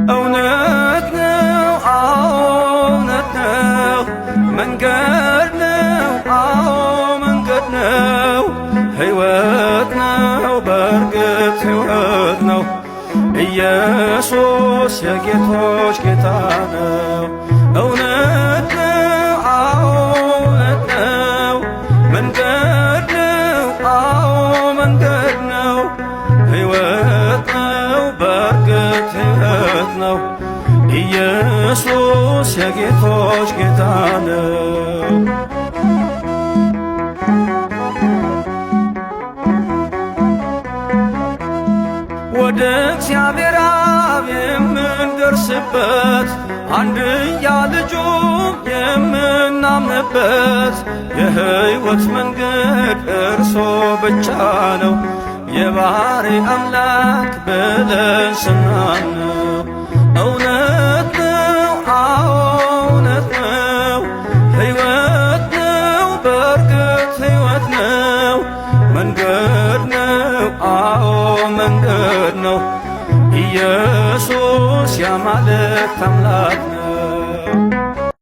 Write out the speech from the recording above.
እውነት ነው እውነት ነው መንገድ ነው መንገድ ነው ሕይወት ነው በእርግጥ ሕይወት ነው ኢየሱስ የጌቶች ጌታ ነው። እውነት ነው እውነት ነው መንገድ ነው መንገድ ነው ሕይወት ነው በእርግጥ ሕይወት ነው ኢየሱስ የጌቶች ጌታ ነው። ወደ እግዚአብሔር አብ የምንደርስበት አንድያ ልጁም የምናምንበት የሕይወት መንገድ እርሶ ብቻ ነው የባሕሪ አምላክ ብለን ስናምነው። እውነት ነው እውነት ነው ሕይወት ነው በእርግጥ ሕይወት ነው መንገድ ነው መንገድ ነው ኢየሱስ የአማልክት አምላክ ነው።